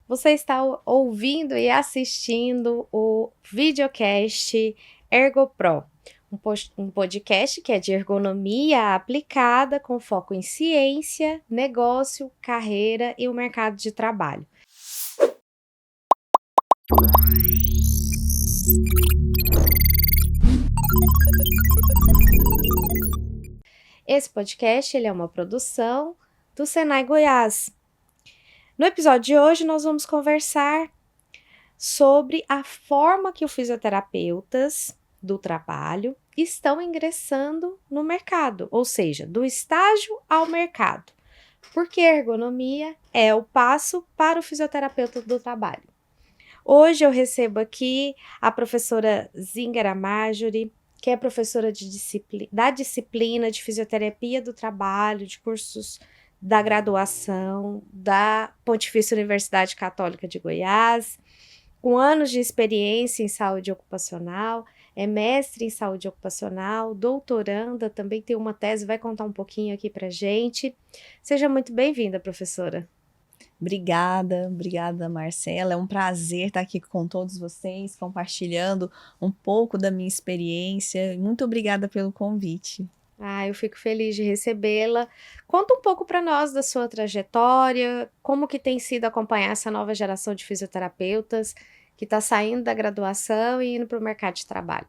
Você está ouvindo e assistindo o videocast ErgoPro, um podcast que é de ergonomia aplicada com foco em ciência, negócio, carreira e o mercado de trabalho. Esse podcast ele é uma produção do Senai Goiás. No episódio de hoje, nós vamos conversar sobre a forma que os fisioterapeutas do trabalho estão ingressando no mercado, ou seja, do estágio ao mercado. Porque a ergonomia é o passo para o fisioterapeuta do trabalho. Hoje eu recebo aqui a professora Zingara Marjorie, que é professora da disciplina de fisioterapia do trabalho, de cursos da graduação da Pontifícia Universidade Católica de Goiás, com anos de experiência em saúde ocupacional, é mestre em saúde ocupacional, doutoranda, também tem uma tese, vai contar um pouquinho aqui pra gente. Seja muito bem-vinda, professora. Obrigada, Marcela. É um prazer estar aqui com todos vocês, compartilhando um pouco da minha experiência. Muito obrigada pelo convite. Eu fico feliz de recebê-la. Conta um pouco para nós da sua trajetória, como que tem sido acompanhar essa nova geração de fisioterapeutas que está saindo da graduação e indo para o mercado de trabalho.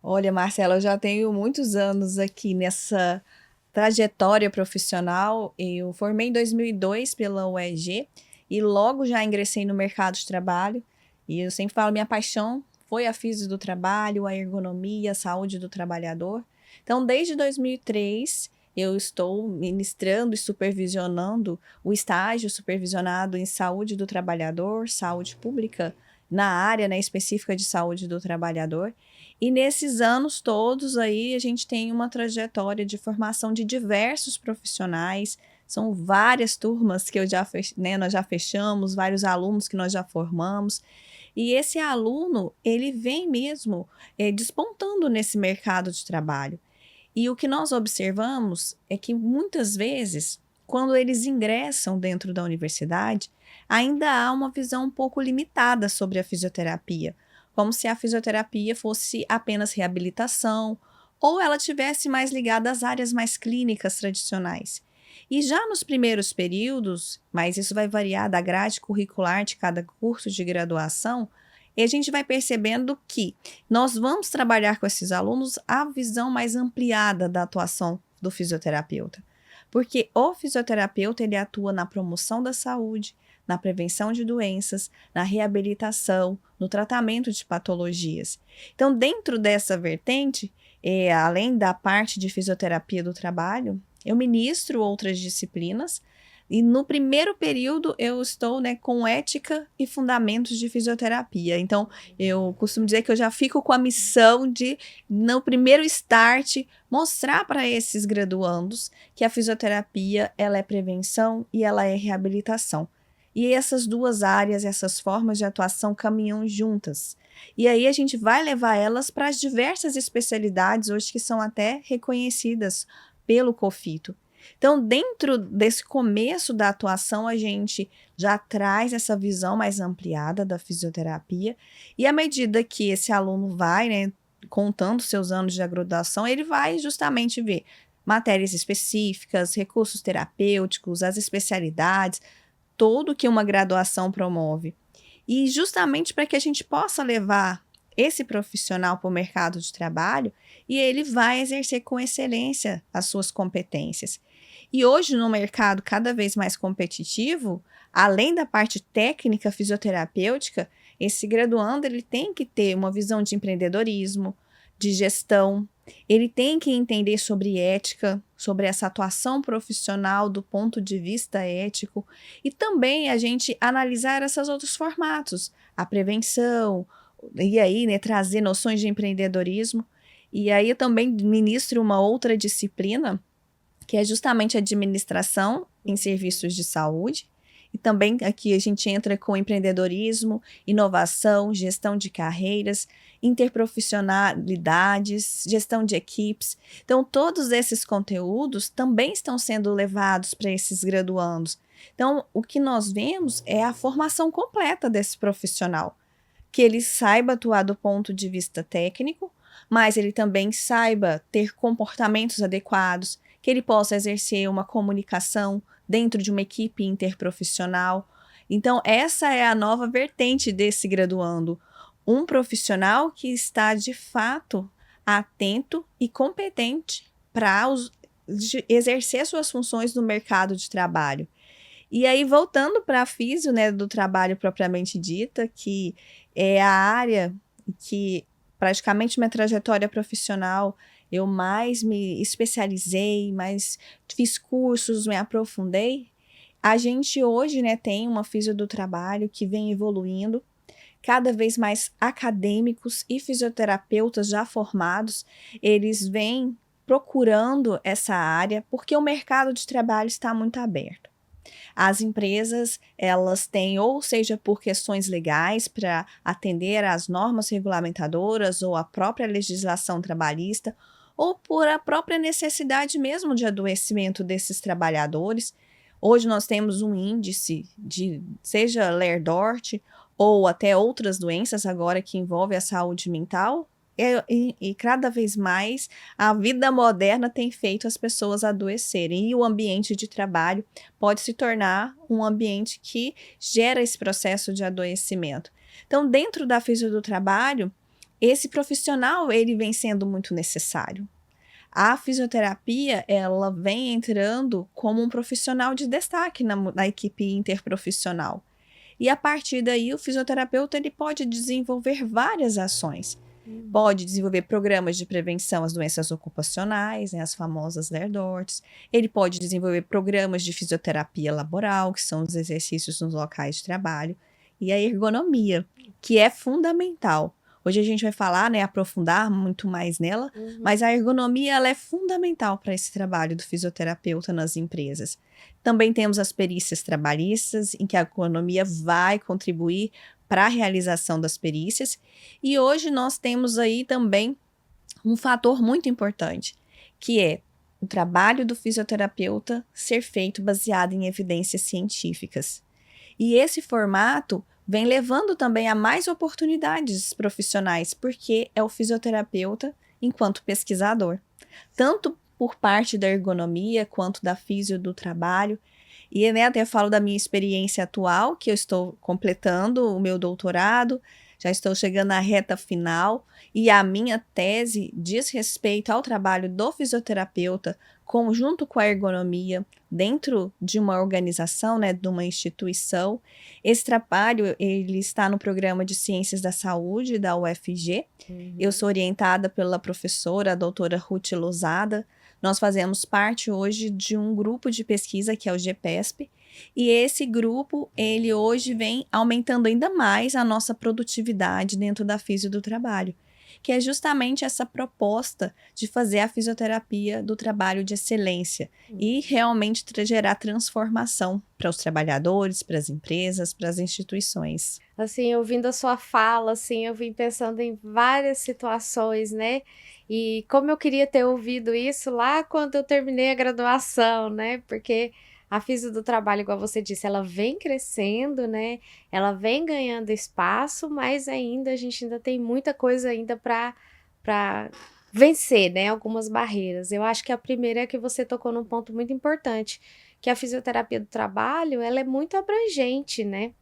Olha, Marcela, eu já tenho muitos anos aqui nessa trajetória profissional. Eu formei em 2002 pela UEG e logo já ingressei no mercado de trabalho. E eu sempre falo, minha paixão foi a física do trabalho, a ergonomia, a saúde do trabalhador. Então, desde 2003, eu estou ministrando e supervisionando o estágio supervisionado em saúde do trabalhador, saúde pública, na área, né, específica de saúde do trabalhador. E nesses anos todos aí, a gente tem uma trajetória de formação de diversos profissionais. São várias turmas que nós já fechamos, vários alunos que nós já formamos. E esse aluno, ele vem mesmo despontando nesse mercado de trabalho. E o que nós observamos é que muitas vezes, quando eles ingressam dentro da universidade, ainda há uma visão um pouco limitada sobre a fisioterapia, como se a fisioterapia fosse apenas reabilitação ou ela tivesse mais ligada às áreas mais clínicas tradicionais. E já nos primeiros períodos, mas isso vai variar da grade curricular de cada curso de graduação, e a gente vai percebendo que nós vamos trabalhar com esses alunos a visão mais ampliada da atuação do fisioterapeuta. Porque o fisioterapeuta ele atua na promoção da saúde, na prevenção de doenças, na reabilitação, no tratamento de patologias. Então, dentro dessa vertente, além da parte de fisioterapia do trabalho, eu ministro outras disciplinas. E no primeiro período eu estou, com ética e fundamentos de fisioterapia. Então, eu costumo dizer que eu já fico com a missão de, no primeiro start, mostrar para esses graduandos que a fisioterapia ela é prevenção e ela é reabilitação. E essas duas áreas, essas formas de atuação caminham juntas. E aí a gente vai levar elas para as diversas especialidades hoje que são até reconhecidas pelo COFITO. Então, dentro desse começo da atuação, a gente já traz essa visão mais ampliada da fisioterapia, e à medida que esse aluno vai, contando seus anos de graduação, ele vai justamente ver matérias específicas, recursos terapêuticos, as especialidades, tudo que uma graduação promove. E justamente para que a gente possa levar esse profissional para o mercado de trabalho e ele vai exercer com excelência as suas competências. E hoje, no mercado cada vez mais competitivo, além da parte técnica fisioterapêutica, esse graduando ele tem que ter uma visão de empreendedorismo, de gestão, ele tem que entender sobre ética, sobre essa atuação profissional do ponto de vista ético e também a gente analisar esses outros formatos, a prevenção, e aí, trazer noções de empreendedorismo. E aí eu também ministro uma outra disciplina, que é justamente a administração em serviços de saúde. E também aqui a gente entra com empreendedorismo, inovação, gestão de carreiras, interprofissionalidades, gestão de equipes. Então, todos esses conteúdos também estão sendo levados para esses graduandos. Então, o que nós vemos é a formação completa desse profissional, que ele saiba atuar do ponto de vista técnico, mas ele também saiba ter comportamentos adequados, que ele possa exercer uma comunicação dentro de uma equipe interprofissional. Então, essa é a nova vertente desse graduando. Um profissional que está, de fato, atento e competente para exercer suas funções no mercado de trabalho. E aí, voltando para a físio, né, do trabalho propriamente dita, que é a área que praticamente minha trajetória profissional eu mais me especializei, mais fiz cursos, me aprofundei. A gente hoje, né, tem uma físio do trabalho que vem evoluindo, cada vez mais acadêmicos e fisioterapeutas já formados, eles vêm procurando essa área porque o mercado de trabalho está muito aberto. As empresas, elas têm, ou seja, por questões legais para atender às normas regulamentadoras ou à própria legislação trabalhista, ou por a própria necessidade mesmo de adoecimento desses trabalhadores. Hoje nós temos um índice de, seja Ler-Dort ou até outras doenças agora que envolvem a saúde mental, e cada vez mais a vida moderna tem feito as pessoas adoecerem e o ambiente de trabalho pode se tornar um ambiente que gera esse processo de adoecimento. Então, dentro da físio do trabalho, esse profissional ele vem sendo muito necessário. A fisioterapia ela vem entrando como um profissional de destaque na equipe interprofissional. E a partir daí, o fisioterapeuta ele pode desenvolver várias ações. Pode desenvolver programas de prevenção às doenças ocupacionais, né, as famosas Ler-Dorts. Ele pode desenvolver programas de fisioterapia laboral, que são os exercícios nos locais de trabalho. E a ergonomia, que é fundamental. Hoje a gente vai falar, né, aprofundar muito mais nela, mas a ergonomia ela é fundamental para esse trabalho do fisioterapeuta nas empresas. Também temos as perícias trabalhistas, em que a ergonomia vai contribuir para a realização das perícias. E hoje nós temos aí também um fator muito importante, que é o trabalho do fisioterapeuta ser feito baseado em evidências científicas. E esse formato vem levando também a mais oportunidades profissionais, porque é o fisioterapeuta enquanto pesquisador, tanto por parte da ergonomia quanto da físio do trabalho. E né, até falo da minha experiência atual, que eu estou completando o meu doutorado, já estou chegando à reta final, e a minha tese diz respeito ao trabalho do fisioterapeuta junto com a ergonomia dentro de uma organização, né, de uma instituição. Esse trabalho ele está no programa de Ciências da Saúde da UFG. Eu sou orientada pela professora, a doutora Ruth Lousada. Nós fazemos parte hoje de um grupo de pesquisa que é o GPESP, e esse grupo, ele hoje vem aumentando ainda mais a nossa produtividade dentro da físio do trabalho, que é justamente essa proposta de fazer a fisioterapia do trabalho de excelência e realmente gerar transformação para os trabalhadores, para as empresas, para as instituições. Assim, ouvindo a sua fala, assim, eu vim pensando em várias situações, né? E como eu queria ter ouvido isso lá quando eu terminei a graduação, né? Porque a físio do trabalho, igual você disse, ela vem crescendo, né? Ela vem ganhando espaço, mas ainda a gente ainda tem muita coisa ainda para vencer, né? Algumas barreiras. Eu acho que a primeira é que você tocou num ponto muito importante, que a fisioterapia do trabalho, ela é muito abrangente, né?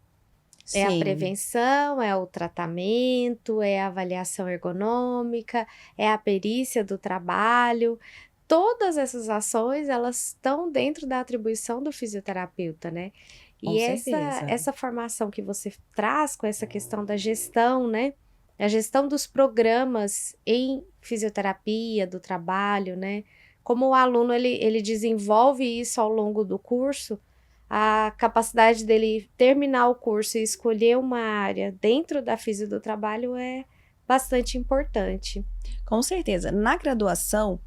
É a prevenção, é o tratamento, é a avaliação ergonômica, é a perícia do trabalho. Todas essas ações, elas estão dentro da atribuição do fisioterapeuta, né? Com certeza. Essa formação que você traz com essa questão da gestão, né? A gestão dos programas em fisioterapia do trabalho, né? Como o aluno ele desenvolve isso ao longo do curso, a capacidade dele terminar o curso e escolher uma área dentro da físio do trabalho é bastante importante. Com certeza. Na graduação,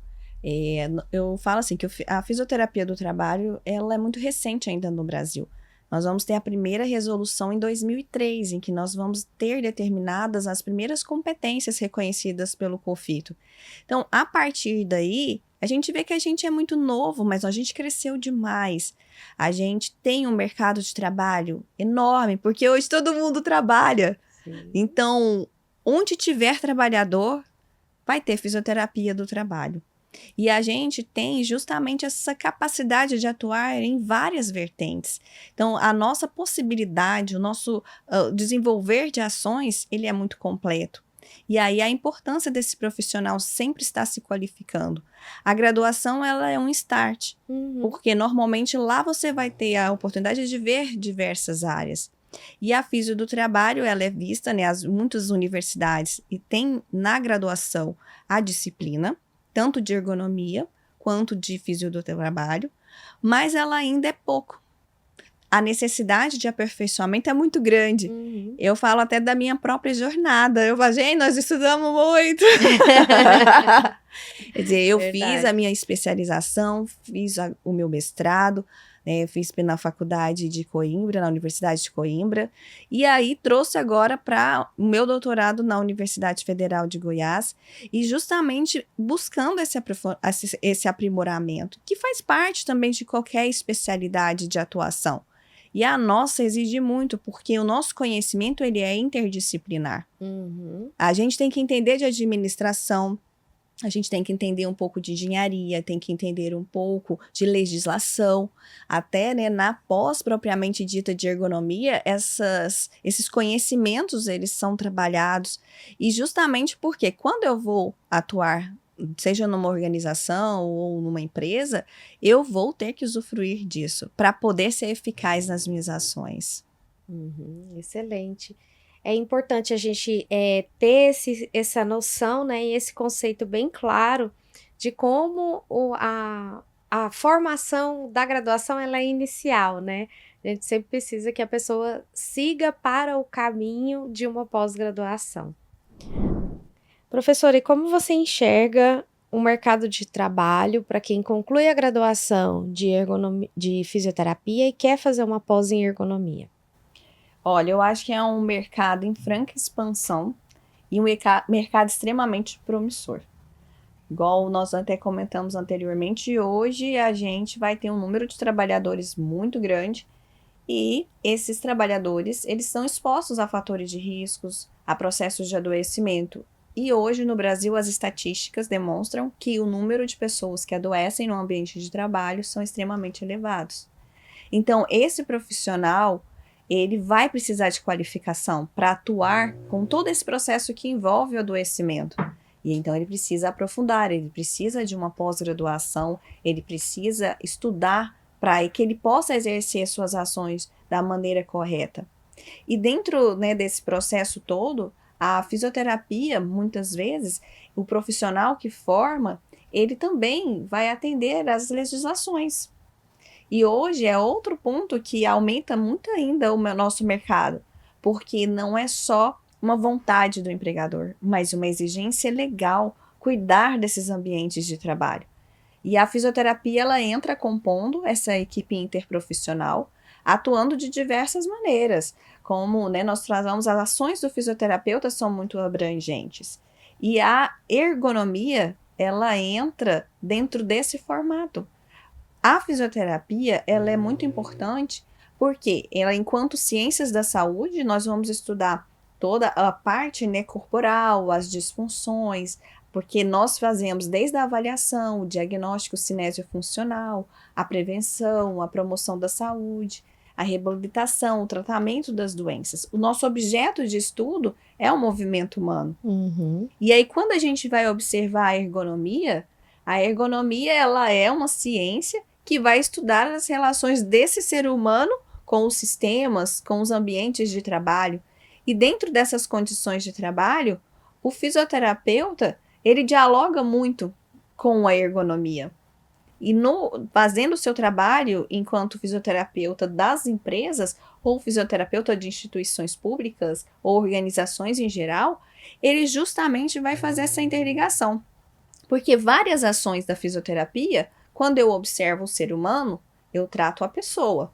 eu falo assim, que a fisioterapia do trabalho, ela é muito recente ainda no Brasil. Nós vamos ter a primeira resolução em 2003, em que nós vamos ter determinadas as primeiras competências reconhecidas pelo COFITO. Então, a partir daí, A gente vê que a gente é muito novo, mas a gente cresceu demais. A gente tem um mercado de trabalho enorme, porque hoje todo mundo trabalha. Sim. Então, onde tiver trabalhador, vai ter fisioterapia do trabalho. E a gente tem justamente essa capacidade de atuar em várias vertentes. Então, a nossa possibilidade, o nosso desenvolver de ações, ele é muito completo. E aí a importância desse profissional sempre estar se qualificando. A graduação, ela é um start, porque normalmente lá você vai ter a oportunidade de ver diversas áreas. E a físio do trabalho, ela é vista, né, muitas universidades, e tem na graduação a disciplina, tanto de ergonomia quanto de físio do trabalho, mas ela ainda é pouco. A necessidade de aperfeiçoamento é muito grande. Eu falo até da minha própria jornada. Eu falo, gente, nós estudamos muito. Quer dizer, eu fiz a minha especialização, fiz o meu mestrado, né, fiz na faculdade de Coimbra, na Universidade de Coimbra, e aí trouxe agora para o meu doutorado na Universidade Federal de Goiás, e justamente buscando esse aprimoramento, que faz parte também de qualquer especialidade de atuação. E a nossa exige muito, porque o nosso conhecimento ele é interdisciplinar. A gente tem que entender de administração, a gente tem que entender um pouco de engenharia, tem que entender um pouco de legislação, até, né, na pós propriamente dita de ergonomia, esses conhecimentos eles são trabalhados. E justamente porque quando eu vou atuar, seja numa organização ou numa empresa, eu vou ter que usufruir disso para poder ser eficaz nas minhas ações. Excelente. É importante a gente ter essa noção, né, e esse conceito bem claro de como a formação da graduação ela é inicial, né? A gente sempre precisa que a pessoa siga para o caminho de uma pós-graduação. Professora, e como você enxerga o mercado de trabalho para quem conclui a graduação de fisioterapia e quer fazer uma pós em ergonomia? Olha, eu acho que é um mercado em franca expansão e um mercado extremamente promissor. Igual nós até comentamos anteriormente, hoje a gente vai ter um número de trabalhadores muito grande e esses trabalhadores, eles são expostos a fatores de riscos, a processos de adoecimento. E hoje no Brasil as estatísticas demonstram que o número de pessoas que adoecem no ambiente de trabalho são extremamente elevados. Então, esse profissional, ele vai precisar de qualificação para atuar com todo esse processo que envolve o adoecimento. E então ele precisa aprofundar, ele precisa de uma pós-graduação, ele precisa estudar para que ele possa exercer suas ações da maneira correta. E dentro, né, desse processo todo, a fisioterapia, muitas vezes, o profissional que forma, ele também vai atender às legislações. E hoje é outro ponto que aumenta muito ainda o nosso mercado, porque não é só uma vontade do empregador, mas uma exigência legal cuidar desses ambientes de trabalho. E a fisioterapia, ela entra compondo essa equipe interprofissional, atuando de diversas maneiras, como, né, nós trazemos as ações do fisioterapeuta são muito abrangentes. E a ergonomia, ela entra dentro desse formato. A fisioterapia, ela é muito importante porque ela, enquanto ciências da saúde, nós vamos estudar toda a parte, né, corporal, as disfunções, porque nós fazemos desde a avaliação, o diagnóstico cinesiofuncional, a prevenção, a promoção da saúde, a reabilitação, o tratamento das doenças. O nosso objeto de estudo é o movimento humano. E aí, quando a gente vai observar a ergonomia ela é uma ciência que vai estudar as relações desse ser humano com os sistemas, com os ambientes de trabalho. E dentro dessas condições de trabalho, o fisioterapeuta, ele dialoga muito com a ergonomia. E fazendo o seu trabalho enquanto fisioterapeuta das empresas, ou fisioterapeuta de instituições públicas, ou organizações em geral, ele justamente vai fazer essa interligação. Porque várias ações da fisioterapia, quando eu observo o ser humano, eu trato a pessoa.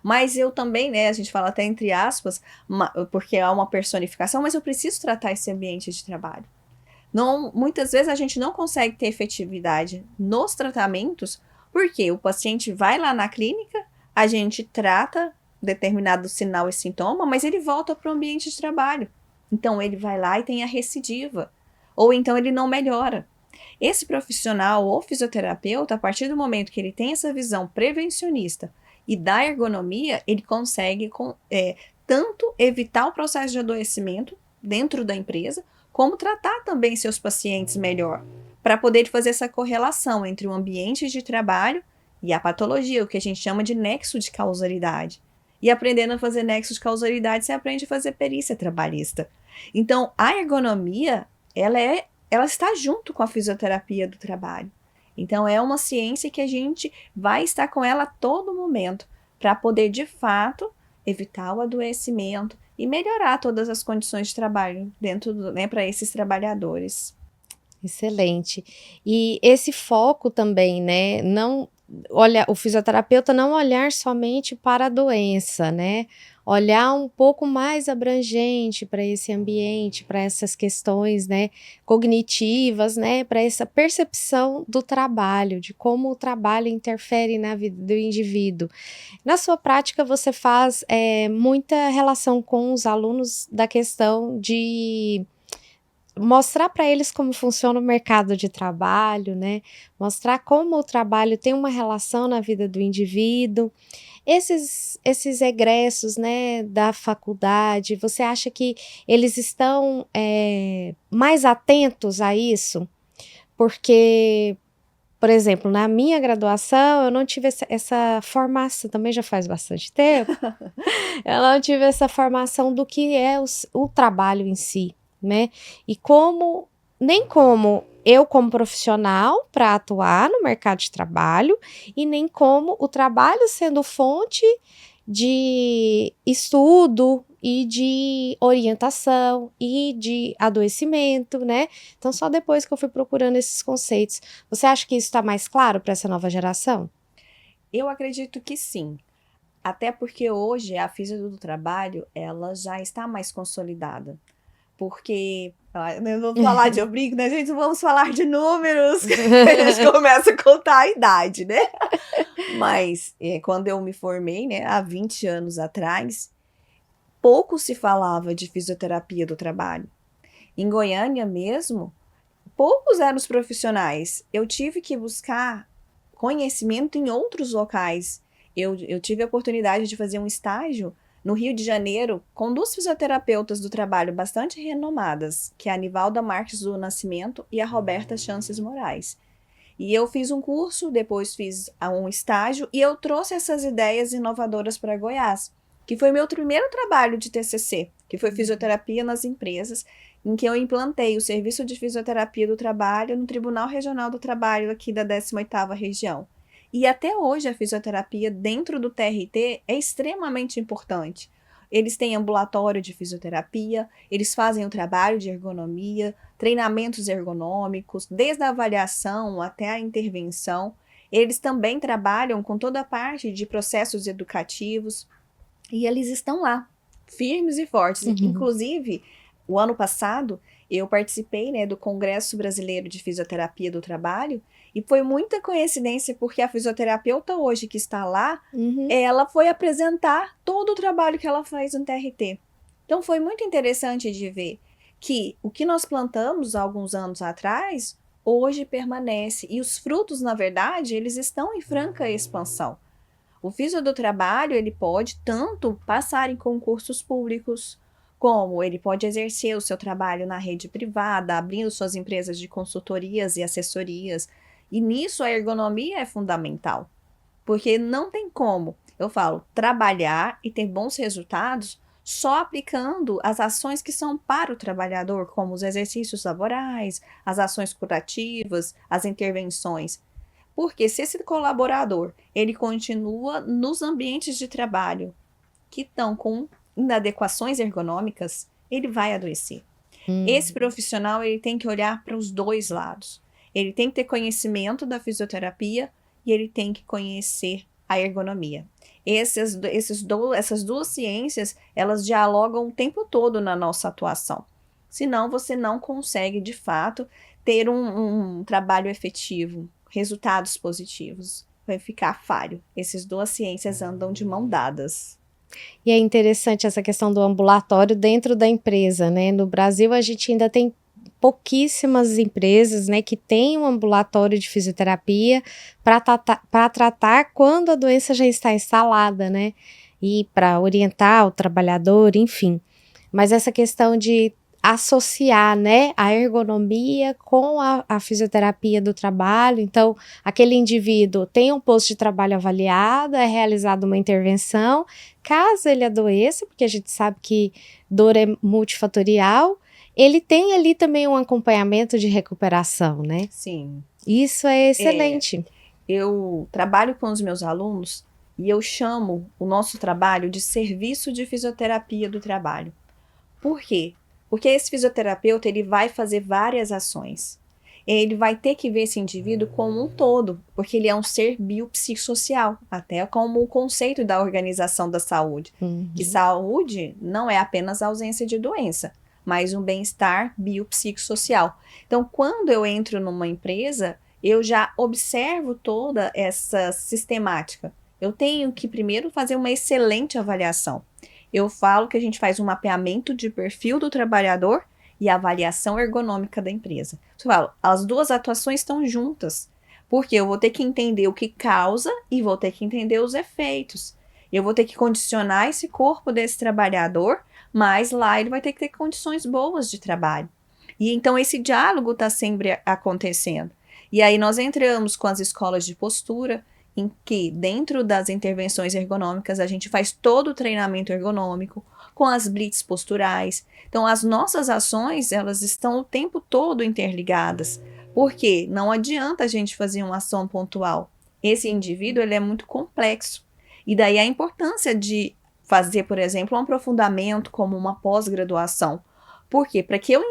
Mas eu também, né, a gente fala até entre aspas, porque há uma personificação, mas eu preciso tratar esse ambiente de trabalho. Não, muitas vezes a gente não consegue ter efetividade nos tratamentos, porque o paciente vai lá na clínica, a gente trata determinado sinal e sintoma, mas ele volta para o ambiente de trabalho. Então, ele vai lá e tem a recidiva. Ou então ele não melhora. Esse profissional ou fisioterapeuta, a partir do momento que ele tem essa visão prevencionista e da ergonomia, ele consegue tanto evitar o processo de adoecimento dentro da empresa, como tratar também seus pacientes melhor, para poder fazer essa correlação entre o ambiente de trabalho e a patologia, o que a gente chama de nexo de causalidade. E aprendendo a fazer nexo de causalidade, você aprende a fazer perícia trabalhista. Então, a ergonomia, ela está junto com a fisioterapia do trabalho. Então, é uma ciência que a gente vai estar com ela a todo momento, para poder, de fato, evitar o adoecimento e melhorar todas as condições de trabalho para esses trabalhadores. Excelente. E esse foco também, né, não olha, o fisioterapeuta não olhar somente para a doença, né, olhar um pouco mais abrangente para esse ambiente, para essas questões, né, cognitivas, né, para essa percepção do trabalho, de como o trabalho interfere na vida do indivíduo. Na sua prática, você faz muita relação com os alunos da questão de mostrar para eles como funciona o mercado de trabalho, né, mostrar como o trabalho tem uma relação na vida do indivíduo. Esses egressos, né, da faculdade, você acha que eles estão, mais atentos a isso? Porque, por exemplo, na minha graduação, eu não tive essa formação, também já faz bastante tempo, eu não tive essa formação do que é o trabalho em si, né? E nem como eu como profissional para atuar no mercado de trabalho e nem como o trabalho sendo fonte de estudo e de orientação e de adoecimento, né? Então só depois que eu fui procurando esses conceitos. Você acha que isso está mais claro para essa nova geração? Eu acredito que sim. Até porque hoje a física do trabalho, ela já está mais consolidada. Porque, não vou falar de obrigo, né, gente? Não vamos falar de números, que a gente começa a contar a idade, né? Mas, quando eu me formei, né, há 20 anos atrás, pouco se falava de fisioterapia do trabalho. Em Goiânia mesmo, poucos eram os profissionais. Eu tive que buscar conhecimento em outros locais. Eu tive a oportunidade de fazer um estágio no Rio de Janeiro com duas fisioterapeutas do trabalho bastante renomadas, que é a Nivalda Marques do Nascimento e a Roberta Chances Moraes. E eu fiz um curso, depois fiz um estágio e eu trouxe essas ideias inovadoras para Goiás, que foi meu primeiro trabalho de TCC, que foi fisioterapia nas empresas, em que eu implantei o serviço de fisioterapia do trabalho no Tribunal Regional do Trabalho aqui da 18ª região. E até hoje a fisioterapia dentro do TRT é extremamente importante. Eles têm ambulatório de fisioterapia, eles fazem o trabalho de ergonomia, treinamentos ergonômicos, desde a avaliação até a intervenção. Eles também trabalham com toda a parte de processos educativos e eles estão lá, firmes e fortes. Uhum. Inclusive, o ano passado, eu participei, né, do Congresso Brasileiro de Fisioterapia do Trabalho e foi muita coincidência porque a fisioterapeuta hoje que está lá, ela foi apresentar todo o trabalho que ela faz no TRT. Então foi muito interessante de ver que o que nós plantamos há alguns anos atrás, hoje permanece. E os frutos, na verdade, eles estão em franca expansão. O fisio do trabalho, ele pode tanto passar em concursos públicos, como ele pode exercer o seu trabalho na rede privada, abrindo suas empresas de consultorias e assessorias. E nisso a ergonomia é fundamental, porque não tem como, eu falo, trabalhar e ter bons resultados só aplicando as ações que são para o trabalhador, como os exercícios laborais, as ações curativas, as intervenções. Porque se esse colaborador, ele continua nos ambientes de trabalho que estão com inadequações ergonômicas, ele vai adoecer. Esse profissional, ele tem que olhar para os dois lados. Ele tem que ter conhecimento da fisioterapia e ele tem que conhecer a ergonomia. Essas duas ciências, elas dialogam o tempo todo na nossa atuação. senão você não consegue, de fato, ter um trabalho efetivo, resultados positivos. Vai ficar falho. Essas duas ciências andam de mão dadas. E é interessante essa questão do ambulatório dentro da empresa, né? No Brasil, a gente ainda tem pouquíssimas empresas, né, que têm um ambulatório de fisioterapia para tratar quando a doença já está instalada, né? E para orientar o trabalhador, enfim. Mas essa questão de associar, né, a ergonomia com a fisioterapia do trabalho. Então, aquele indivíduo tem um posto de trabalho avaliado, é realizada uma intervenção. Caso ele adoeça, porque a gente sabe que dor é multifatorial, ele tem ali também um acompanhamento de recuperação, né? Sim. Isso é excelente. Eu trabalho com os meus alunos e eu chamo o nosso trabalho de serviço de fisioterapia do trabalho. Por quê? Porque esse fisioterapeuta ele vai fazer várias ações. Ele vai ter que ver esse indivíduo como um todo, porque ele é um ser biopsicossocial, até como o conceito da Organização da Saúde. Que saúde não é apenas a ausência de doença, mas um bem-estar biopsicossocial. Então, quando eu entro numa empresa, eu já observo toda essa sistemática. Eu tenho que primeiro fazer uma excelente avaliação. Eu falo que a gente faz um mapeamento de perfil do trabalhador e avaliação ergonômica da empresa. Você fala, as duas atuações estão juntas, porque eu vou ter que entender o que causa e vou ter que entender os efeitos. Eu vou ter que condicionar esse corpo desse trabalhador, mas lá ele vai ter que ter condições boas de trabalho. E então esse diálogo está sempre acontecendo. E aí nós entramos com as escolas de postura, em que dentro das intervenções ergonômicas a gente faz todo o treinamento ergonômico, com as blitz posturais. Então as nossas ações, elas estão o tempo todo interligadas, porque não adianta a gente fazer uma ação pontual. Esse indivíduo, ele é muito complexo. E daí a importância de fazer, por exemplo, um aprofundamento como uma pós-graduação. Por quê? Para que eu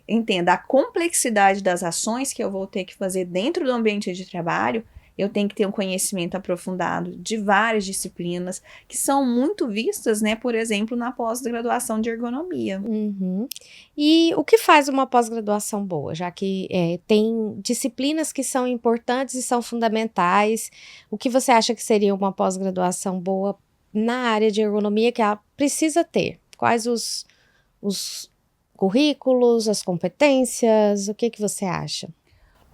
entenda a complexidade das ações que eu vou ter que fazer dentro do ambiente de trabalho, eu tenho que ter um conhecimento aprofundado de várias disciplinas que são muito vistas, né, por exemplo, na pós-graduação de ergonomia. Uhum. E o que faz uma pós-graduação boa? Já que tem disciplinas que são importantes e são fundamentais, o que você acha que seria uma pós-graduação boa na área de ergonomia que ela precisa ter? Quais os currículos, as competências, o que você acha?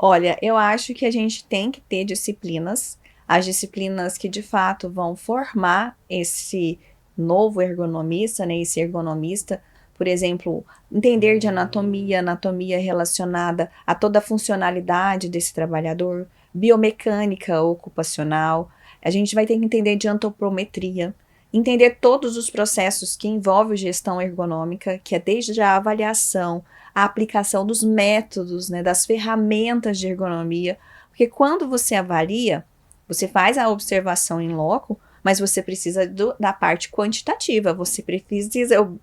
Olha, eu acho que a gente tem que ter disciplinas, as disciplinas que de fato vão formar esse novo ergonomista, né, esse ergonomista, por exemplo, entender de anatomia, anatomia relacionada a toda a funcionalidade desse trabalhador, biomecânica ocupacional, a gente vai ter que entender de antropometria, entender todos os processos que envolvem gestão ergonômica, que é desde a avaliação, a aplicação dos métodos, né, das ferramentas de ergonomia, porque quando você avalia, você faz a observação em loco, mas você precisa da parte quantitativa, você precisa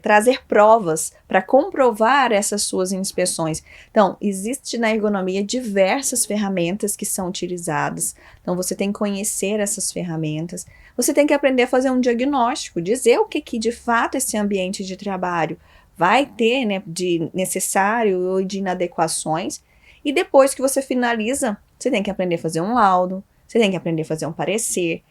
trazer provas para comprovar essas suas inspeções. Então, existe na ergonomia diversas ferramentas que são utilizadas, então você tem que conhecer essas ferramentas, você tem que aprender a fazer um diagnóstico, dizer o que de fato esse ambiente de trabalho vai ter, né, de necessário ou de inadequações, e depois que você finaliza, você tem que aprender a fazer um laudo, você tem que aprender a fazer um parecer,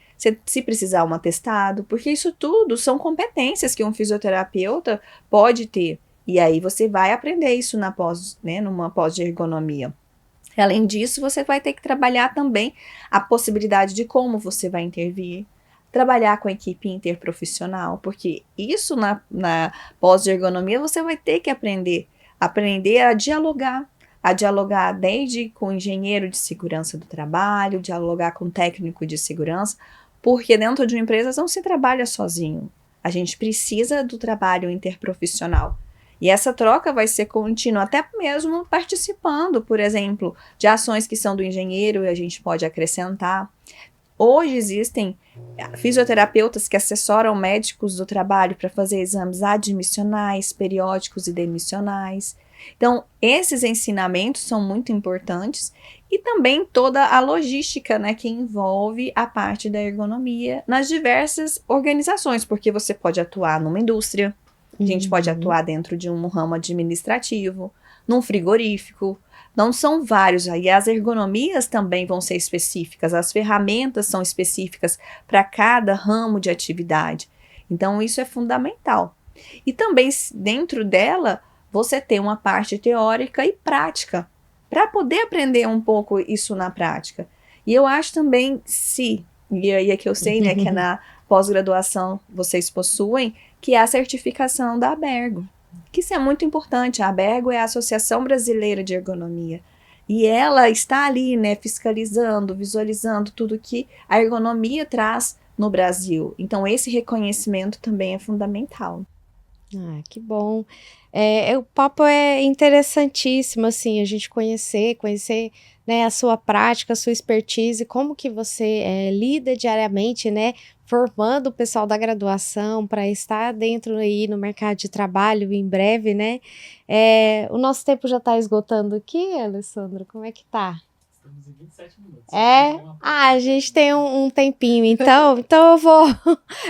se precisar um atestado, porque isso tudo são competências que um fisioterapeuta pode ter, e aí você vai aprender isso numa pós de ergonomia. Além disso, você vai ter que trabalhar também a possibilidade de como você vai intervir, trabalhar com a equipe interprofissional, porque isso na pós de ergonomia você vai ter que aprender a dialogar desde com o engenheiro de segurança do trabalho, dialogar com o técnico de segurança, porque dentro de uma empresa não se trabalha sozinho, a gente precisa do trabalho interprofissional. E essa troca vai ser contínua, até mesmo participando, por exemplo, de ações que são do engenheiro e a gente pode acrescentar. Hoje existem fisioterapeutas que assessoram médicos do trabalho para fazer exames admissionais, periódicos e demissionais. Então, esses ensinamentos são muito importantes e também toda a logística, né, que envolve a parte da ergonomia nas diversas organizações, porque você pode atuar numa indústria, A gente pode atuar dentro de um ramo administrativo, num frigorífico. Não são vários, aí as ergonomias também vão ser específicas, as ferramentas são específicas para cada ramo de atividade. Então, isso é fundamental. E também, dentro dela, você tem uma parte teórica e prática, para poder aprender um pouco isso na prática. E eu acho também, e aí é que eu sei, né, que é na pós-graduação vocês possuem, que é a certificação da ABERGO. Que isso é muito importante. A ABERGO é a Associação Brasileira de Ergonomia. E ela está ali, né, fiscalizando, visualizando tudo que a ergonomia traz no Brasil. Então, esse reconhecimento também é fundamental. Ah, que bom. O papo é interessantíssimo, assim, a gente conhecer, né, a sua prática, a sua expertise, como que você lida diariamente, né, formando o pessoal da graduação para estar dentro aí no mercado de trabalho em breve, né? O nosso tempo já está esgotando aqui, Alessandro, como é que tá? Estamos em 27 minutos. A gente tem um tempinho, então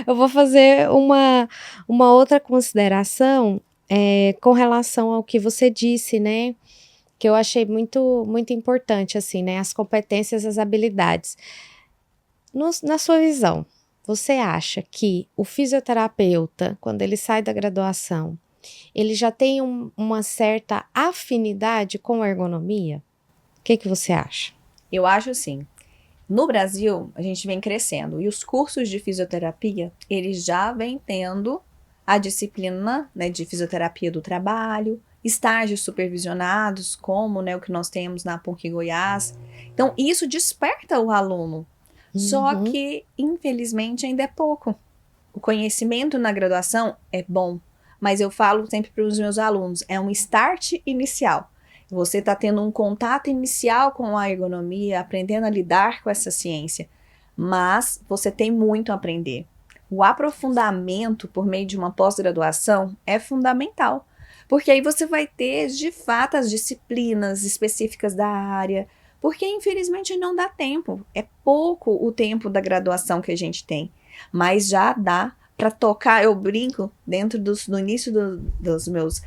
eu vou fazer uma outra consideração com relação ao que você disse, né? Que eu achei muito, muito importante, assim, né? As competências, as habilidades. Na sua visão, você acha que o fisioterapeuta, quando ele sai da graduação, ele já tem uma certa afinidade com a ergonomia? O que você acha? Eu acho assim. No Brasil, a gente vem crescendo e os cursos de fisioterapia, eles já vêm tendo a disciplina, né, de fisioterapia do trabalho, estágios supervisionados, como, né, o que nós temos na PUC Goiás. Então, isso desperta o aluno. Só que, infelizmente, ainda é pouco. O conhecimento na graduação é bom, mas eu falo sempre para os meus alunos, é um start inicial. Você está tendo um contato inicial com a ergonomia, aprendendo a lidar com essa ciência, mas você tem muito a aprender. O aprofundamento por meio de uma pós-graduação é fundamental, porque aí você vai ter, de fato, as disciplinas específicas da área, porque infelizmente não dá tempo, é pouco o tempo da graduação que a gente tem, mas já dá para tocar, eu brinco, no início dos meus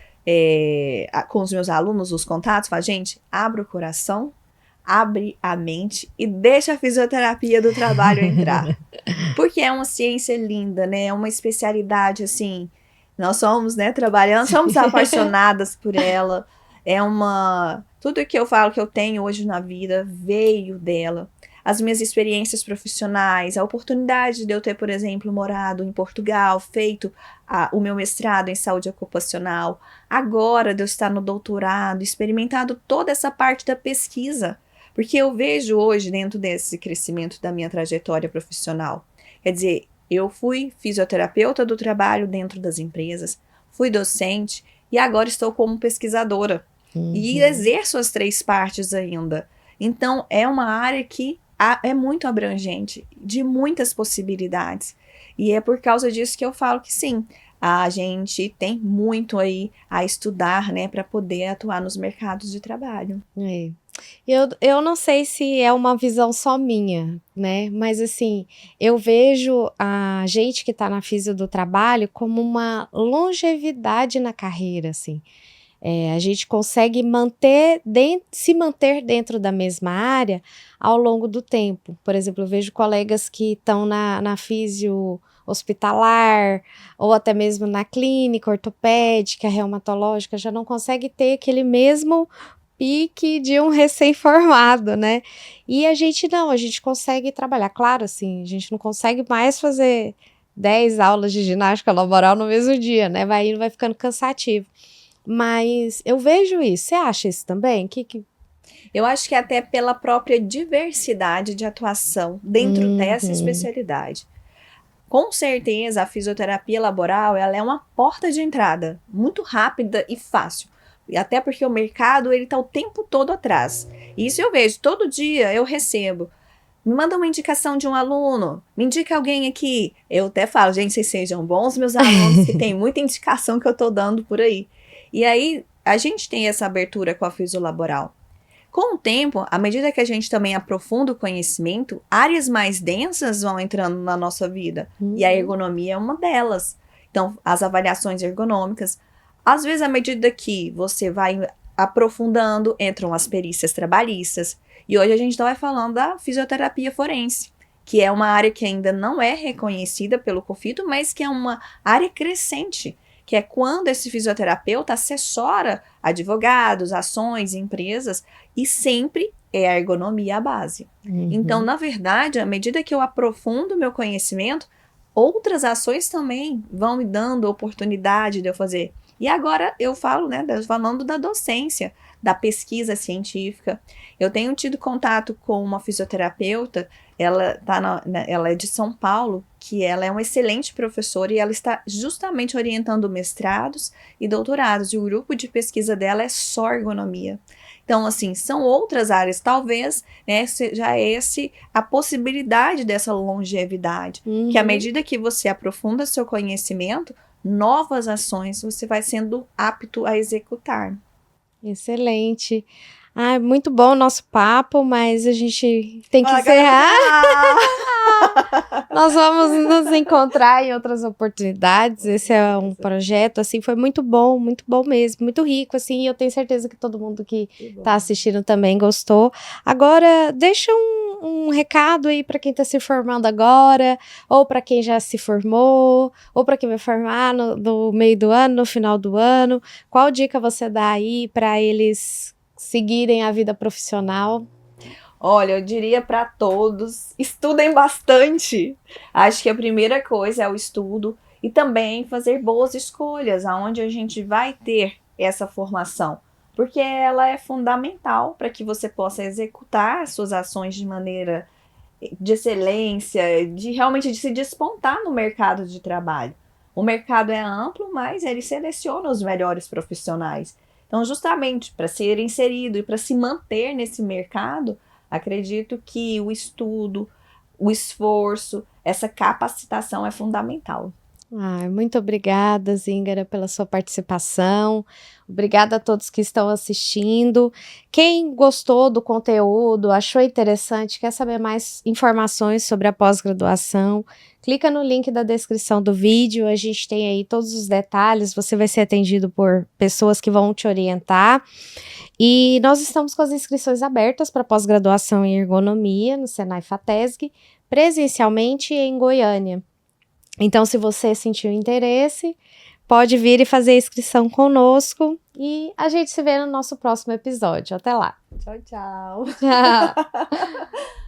com os meus alunos, os contatos, fala, gente, abre o coração, abre a mente e deixa a fisioterapia do trabalho entrar. Porque é uma ciência linda, né? É uma especialidade, assim, nós somos, né, trabalhando, somos apaixonadas por ela. Tudo que eu falo que eu tenho hoje na vida veio dela. As minhas experiências profissionais, a oportunidade de eu ter, por exemplo, morado em Portugal, feito o meu mestrado em saúde ocupacional, agora de eu estar no doutorado, experimentado toda essa parte da pesquisa, porque eu vejo hoje, dentro desse crescimento da minha trajetória profissional, quer dizer, eu fui fisioterapeuta do trabalho dentro das empresas, fui docente e agora estou como pesquisadora e exerço as 3 partes ainda. Então, é uma área que é muito abrangente, de muitas possibilidades. E é por causa disso que eu falo que sim, a gente tem muito aí a estudar, né, para poder atuar nos mercados de trabalho. Eu não sei se é uma visão só minha, né? Mas assim, eu vejo a gente que está na fisio do trabalho como uma longevidade na carreira, assim. A gente consegue se manter dentro da mesma área ao longo do tempo. Por exemplo, eu vejo colegas que estão na fisio hospitalar ou até mesmo na clínica ortopédica, reumatológica, já não consegue ter aquele mesmo pique de um recém-formado, né? E a gente consegue trabalhar. Claro, assim, a gente não consegue mais fazer 10 aulas de ginástica laboral no mesmo dia, né? Vai ficando cansativo. Mas eu vejo isso. Você acha isso também? Eu acho que até pela própria diversidade de atuação dentro dessa especialidade. Com certeza, a fisioterapia laboral, ela é uma porta de entrada muito rápida e fácil. Até porque o mercado, ele está o tempo todo atrás. Isso eu vejo, todo dia eu recebo. Me manda uma indicação de um aluno, me indica alguém aqui. Eu até falo, gente, vocês sejam bons meus alunos, que tem muita indicação que eu estou dando por aí. E aí, a gente tem essa abertura com a fisiolaboral. Com o tempo, à medida que a gente também aprofunda o conhecimento, áreas mais densas vão entrando na nossa vida. E a ergonomia é uma delas. Então, as avaliações ergonômicas. Às vezes, à medida que você vai aprofundando, entram as perícias trabalhistas. E hoje a gente vai falando da fisioterapia forense, que é uma área que ainda não é reconhecida pelo COFITO, mas que é uma área crescente, que é quando esse fisioterapeuta assessora advogados, ações, empresas, e sempre é a ergonomia a base. Então, na verdade, à medida que eu aprofundo meu conhecimento, outras ações também vão me dando oportunidade de eu fazer. E agora eu falo, né, falando da docência, da pesquisa científica. Eu tenho tido contato com uma fisioterapeuta, ela é de São Paulo, que ela é uma excelente professora e ela está justamente orientando mestrados e doutorados, e o grupo de pesquisa dela é só ergonomia. Então, assim, são outras áreas, talvez, né, seja a possibilidade dessa longevidade, que à medida que você aprofunda seu conhecimento, novas ações você vai sendo apto a executar. Excelente. Muito bom o nosso papo, mas a gente tem que encerrar. Nós vamos nos encontrar em outras oportunidades. Esse é um projeto, assim, foi muito bom mesmo, muito rico, assim, e eu tenho certeza que todo mundo que está assistindo também gostou. Agora, deixa um recado aí para quem está se formando agora, ou para quem já se formou, ou para quem vai formar no meio do ano, no final do ano. Qual dica você dá aí para eles seguirem a vida profissional? Olha, eu diria para todos, estudem bastante. Acho que a primeira coisa é o estudo e também fazer boas escolhas, aonde a gente vai ter essa formação, porque ela é fundamental para que você possa executar suas ações de maneira de excelência, de realmente de se despontar no mercado de trabalho. O mercado é amplo, mas ele seleciona os melhores profissionais. Então, justamente para ser inserido e para se manter nesse mercado, acredito que o estudo, o esforço, essa capacitação é fundamental. Muito obrigada, Zíngara, pela sua participação. Obrigada a todos que estão assistindo. Quem gostou do conteúdo, achou interessante, quer saber mais informações sobre a pós-graduação, clica no link da descrição do vídeo. A gente tem aí todos os detalhes. Você vai ser atendido por pessoas que vão te orientar. E nós estamos com as inscrições abertas para pós-graduação em ergonomia no Senai FATESG, presencialmente em Goiânia. Então, se você sentiu interesse, pode vir e fazer a inscrição conosco e a gente se vê no nosso próximo episódio. Até lá. Tchau, tchau. Tchau.